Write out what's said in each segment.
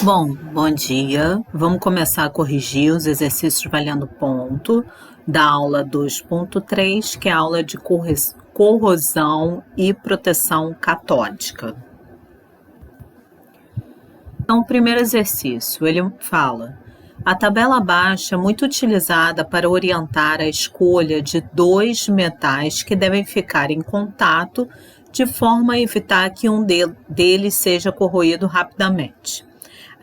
Bom dia. Vamos começar a corrigir os exercícios valendo ponto da aula 2.3, que é a aula de corrosão e proteção catódica. Então, o primeiro exercício, ele fala: a tabela abaixo é muito utilizada para orientar a escolha de dois metais que devem ficar em contato de forma a evitar que um deles seja corroído rapidamente.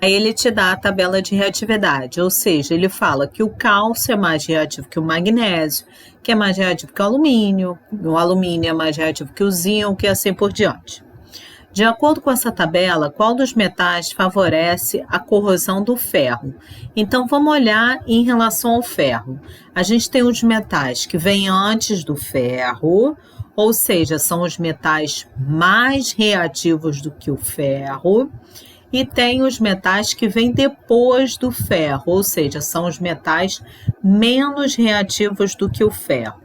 Aí ele te dá a tabela de reatividade, ou seja, ele fala que o cálcio é mais reativo que o magnésio, que é mais reativo que o alumínio é mais reativo que o zinco e assim por diante. De acordo com essa tabela, qual dos metais favorece a corrosão do ferro? Então, vamos olhar em relação ao ferro. A gente tem os metais que vêm antes do ferro, ou seja, são os metais mais reativos do que o ferro, e tem os metais que vêm depois do ferro, ou seja, são os metais menos reativos do que o ferro.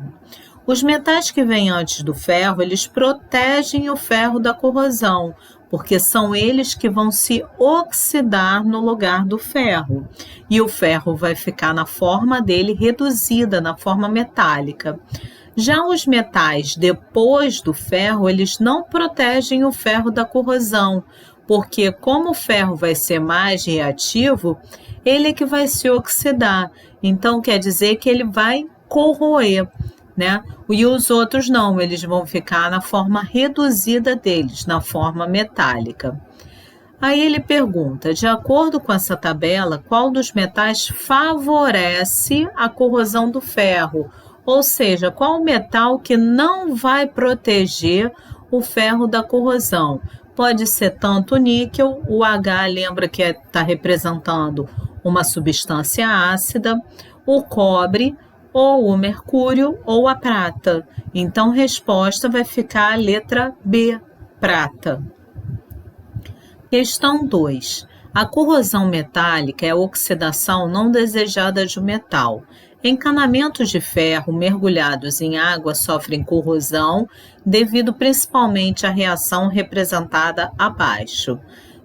Os metais que vêm antes do ferro, eles protegem o ferro da corrosão, porque são eles que vão se oxidar no lugar do ferro. E o ferro vai ficar na forma dele reduzida, na forma metálica. Já os metais depois do ferro, eles não protegem o ferro da corrosão, porque como o ferro vai ser mais reativo, ele é que vai se oxidar. Então, quer dizer que ele vai corroer, né? E os outros não, eles vão ficar na forma reduzida deles, na forma metálica. Aí ele pergunta, de acordo com essa tabela, qual dos metais favorece a corrosão do ferro? Ou seja, qual metal que não vai proteger o ferro da corrosão? Pode ser tanto o níquel, o H lembra que está representando uma substância ácida, o cobre, ou o mercúrio ou a prata. Então, resposta vai ficar a letra B, prata. Questão 2. A corrosão metálica é a oxidação não desejada de um metal. Encanamentos de ferro mergulhados em água sofrem corrosão devido principalmente à reação representada abaixo.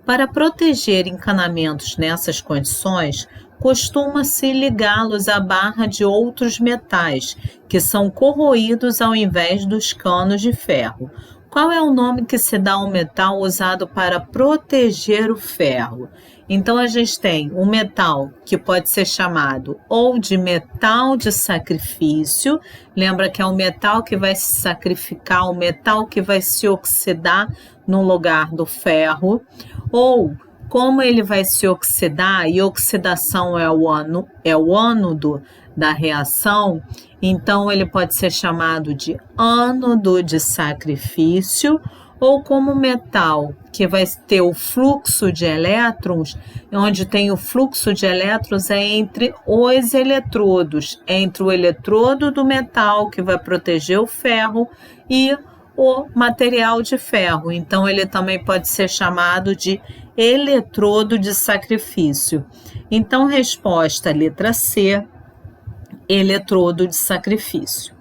Para proteger encanamentos nessas condições, costuma-se ligá-los à barra de outros metais, que são corroídos ao invés dos canos de ferro. Qual é o nome que se dá ao metal usado para proteger o ferro? Então, a gente tem um metal que pode ser chamado ou de metal de sacrifício, lembra que é o metal que vai se sacrificar, o metal que vai se oxidar no lugar do ferro, ou como ele vai se oxidar, e oxidação é o ânodo da reação, então ele pode ser chamado de ânodo de sacrifício, ou como metal que vai ter o fluxo de elétrons, onde tem o fluxo de elétrons é entre os eletrodos, entre o eletrodo do metal que vai proteger o ferro e o material de ferro. Então ele também pode ser chamado de eletrodo de sacrifício. Então, resposta letra C, eletrodo de sacrifício.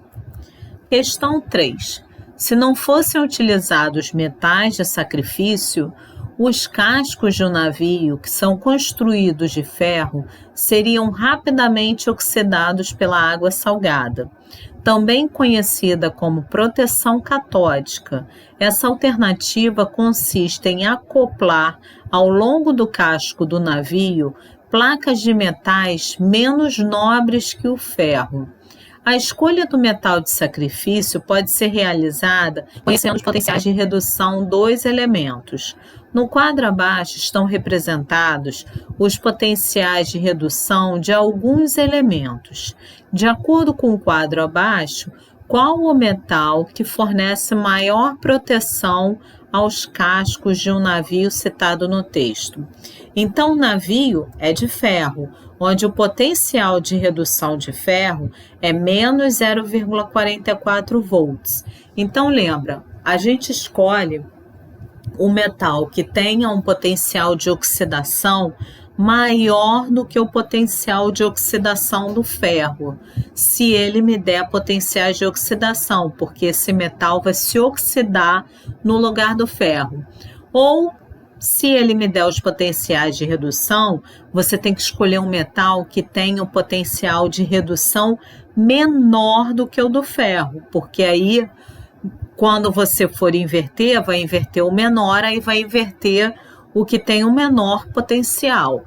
Questão 3. Se não fossem utilizados metais de sacrifício, os cascos de um navio que são construídos de ferro seriam rapidamente oxidados pela água salgada. Também conhecida como proteção catódica, essa alternativa consiste em acoplar ao longo do casco do navio placas de metais menos nobres que o ferro. A escolha do metal de sacrifício pode ser realizada conhecendo os potenciais de redução dos elementos. No quadro abaixo estão representados os potenciais de redução de alguns elementos. De acordo com o quadro abaixo, qual o metal que fornece maior proteção aos cascos de um navio citado no texto? Então, o navio é de ferro, onde o potencial de redução de ferro é menos 0,44 volts. Então, lembra, a gente escolhe o metal que tenha um potencial de oxidação maior do que o potencial de oxidação do ferro, se ele me der potenciais de oxidação, porque esse metal vai se oxidar no lugar do ferro. Ou Se ele me der os potenciais de redução, você tem que escolher um metal que tenha um potencial de redução menor do que o do ferro, porque aí, quando você for inverter, vai inverter o menor, aí vai inverter o que tem o menor potencial.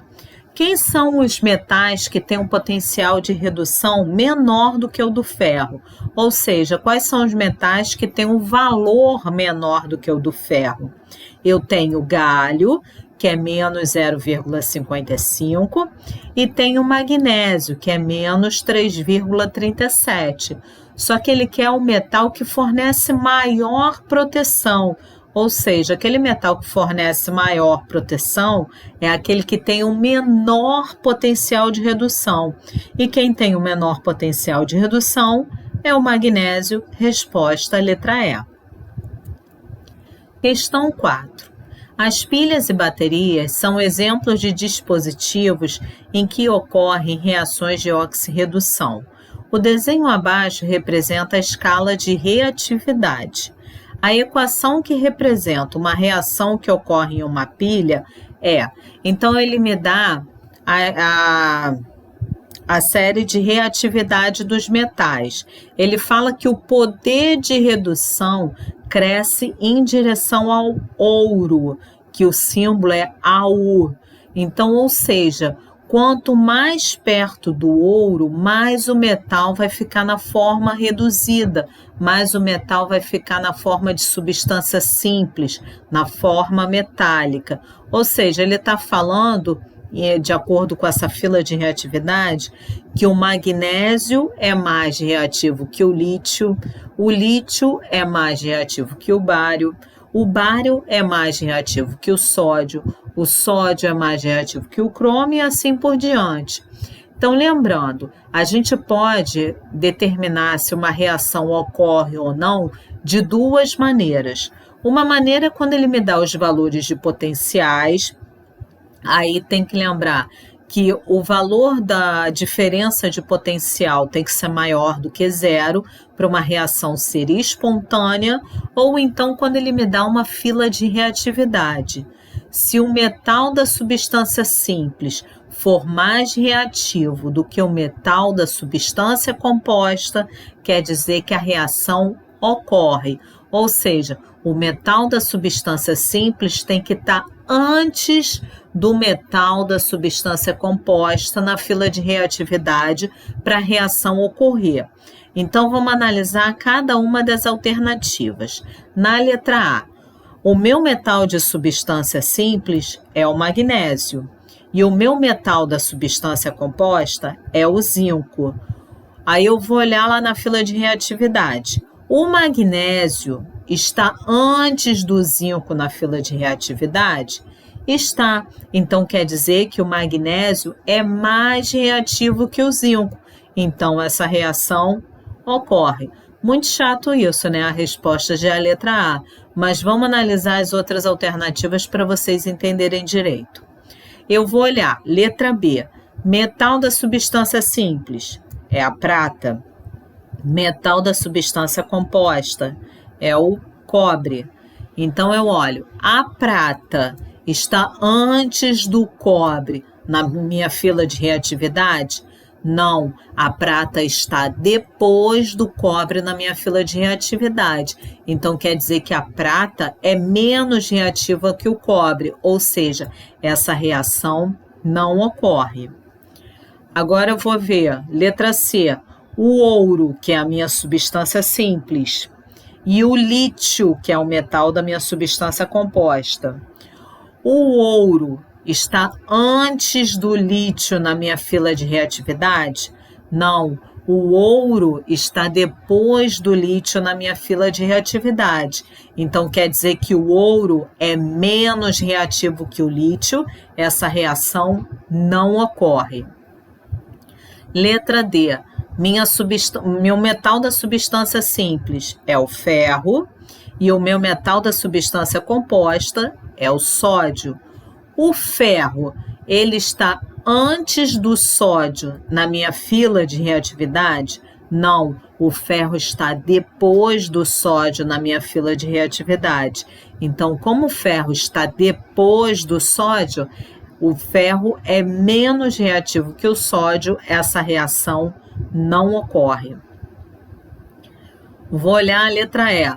Quem são os metais que têm um potencial de redução menor do que o do ferro? Ou seja, quais são os metais que têm um valor menor do que o do ferro? Eu tenho galho, que é menos 0,55, e tenho magnésio, que é menos 3,37. Só que ele quer um metal que fornece maior proteção. Ou seja, aquele metal que fornece maior proteção é aquele que tem um menor potencial de redução. E quem tem o menor potencial de redução é o magnésio, resposta letra E. Questão 4. As pilhas e baterias são exemplos de dispositivos em que ocorrem reações de oxirredução. O desenho abaixo representa a escala de reatividade. A equação que representa uma reação que ocorre em uma pilha então ele me dá a série de reatividade dos metais. Ele fala que o poder de redução cresce em direção ao ouro, que o símbolo é AU. Então, ou seja, quanto mais perto do ouro, mais o metal vai ficar na forma reduzida, mais o metal vai ficar na forma de substância simples, na forma metálica. Ou seja, ele está falando, de acordo com essa fila de reatividade, que o magnésio é mais reativo que o lítio é mais reativo que o bário é mais reativo que o sódio é mais reativo que o cromo e assim por diante. Então, lembrando, a gente pode determinar se uma reação ocorre ou não de duas maneiras. Uma maneira é quando ele me dá os valores de potenciais, aí tem que lembrar que o valor da diferença de potencial tem que ser maior do que zero para uma reação ser espontânea, ou então quando ele me dá uma fila de reatividade. Se o metal da substância simples for mais reativo do que o metal da substância composta, quer dizer que a reação ocorre. Ou seja, o metal da substância simples tem que estar antes do metal da substância composta na fila de reatividade para a reação ocorrer. Então, vamos analisar cada uma das alternativas. Na letra A, o meu metal de substância simples é o magnésio e o meu metal da substância composta é o zinco. Aí eu vou olhar lá na fila de reatividade. O magnésio está antes do zinco na fila de reatividade? Está. Então, quer dizer que o magnésio é mais reativo que o zinco. Então, essa reação ocorre. Muito chato isso, né? A resposta já é a letra A. Mas vamos analisar as outras alternativas para vocês entenderem direito. Eu vou olhar. Letra B. Metal da substância simples é a prata. Metal da substância composta é o cobre. Então, eu olho. A prata está antes do cobre na minha fila de reatividade? Não, a prata está depois do cobre na minha fila de reatividade. Então, quer dizer que a prata é menos reativa que o cobre, ou seja, essa reação não ocorre. Agora eu vou ver, letra C, o ouro, que é a minha substância simples, e o lítio, que é o metal da minha substância composta. O ouro está antes do lítio na minha fila de reatividade? Não, o ouro está depois do lítio na minha fila de reatividade. Então, quer dizer que o ouro é menos reativo que o lítio, essa reação não ocorre. Letra D, meu metal da substância simples é o ferro e o meu metal da substância composta é o sódio. O ferro, ele está antes do sódio na minha fila de reatividade? Não, o ferro está depois do sódio na minha fila de reatividade. Então, como o ferro está depois do sódio, o ferro é menos reativo que o sódio, essa reação não ocorre. Vou olhar a letra E.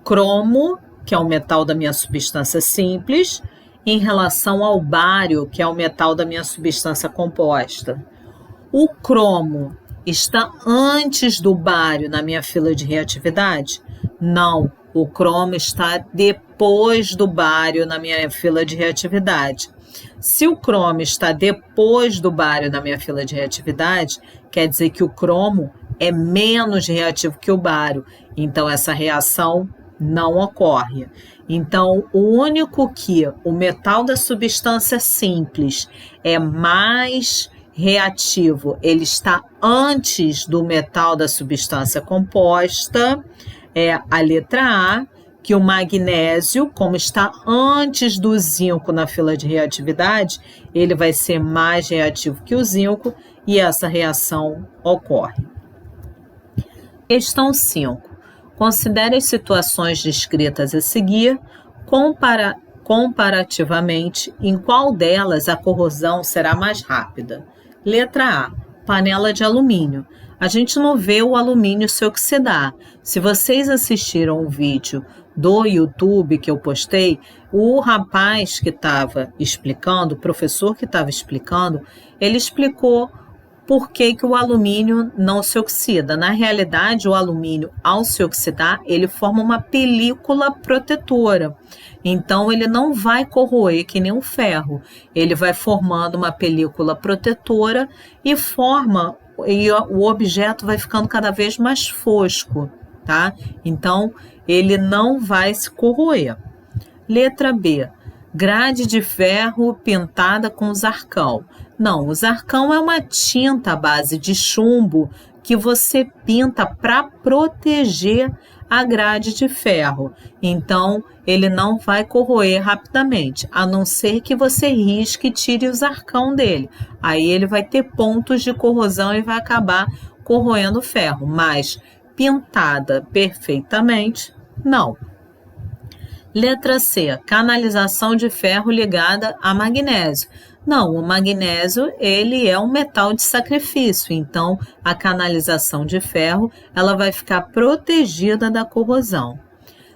Cromo, que é o metal da minha substância simples, em relação ao bário, que é o metal da minha substância composta. O cromo está antes do bário na minha fila de reatividade? Não, o cromo está depois do bário na minha fila de reatividade. Se o cromo está depois do bário na minha fila de reatividade, quer dizer que o cromo é menos reativo que o bário, então essa reação não ocorre. Então, o único que o metal da substância simples é mais reativo, ele está antes do metal da substância composta, é a letra A, que o magnésio, como está antes do zinco na fila de reatividade, ele vai ser mais reativo que o zinco e essa reação ocorre. Questão 5. Considere as situações descritas a seguir, comparativamente, em qual delas a corrosão será mais rápida. Letra A, panela de alumínio. A gente não vê o alumínio se oxidar. Se vocês assistiram o vídeo do YouTube que eu postei, o rapaz que estava explicando, o professor que estava explicando, ele explicou por que o alumínio não se oxida. Na realidade, o alumínio, ao se oxidar, ele forma uma película protetora. Então, ele não vai corroer que nem um ferro. Ele vai formando uma película protetora e o objeto vai ficando cada vez mais fosco, tá? Então, ele não vai se corroer. Letra B. Grade de ferro pintada com zarcão. Não, o zarcão é uma tinta à base de chumbo que você pinta para proteger a grade de ferro. Então, ele não vai corroer rapidamente, a não ser que você risque e tire o zarcão dele. Aí ele vai ter pontos de corrosão e vai acabar corroendo o ferro, mas pintada perfeitamente, não. Letra C, canalização de ferro ligada a magnésio. Não, o magnésio, ele é um metal de sacrifício, então a canalização de ferro, ela vai ficar protegida da corrosão.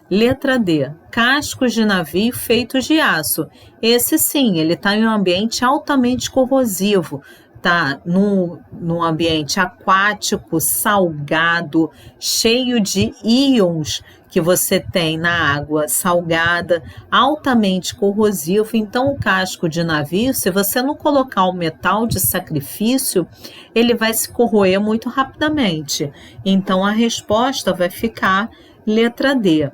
Letra D, cascos de navio feitos de aço. Esse sim, ele está em um ambiente altamente corrosivo, tá num ambiente aquático, salgado, cheio de íons que você tem na água salgada, altamente corrosivo. Então, o casco de navio, se você não colocar o metal de sacrifício, ele vai se corroer muito rapidamente. Então, a resposta vai ficar letra D.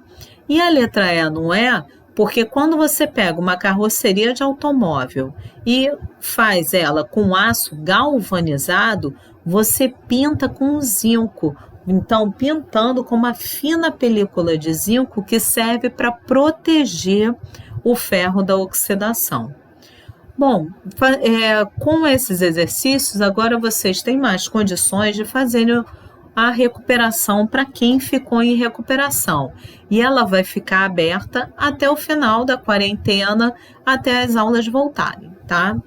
E a letra E não é? Porque quando você pega uma carroceria de automóvel e faz ela com aço galvanizado, você pinta com zinco. Então, pintando com uma fina película de zinco que serve para proteger o ferro da oxidação. Bom, com esses exercícios, agora vocês têm mais condições de fazerem a recuperação para quem ficou em recuperação. E ela vai ficar aberta até o final da quarentena, até as aulas voltarem, tá?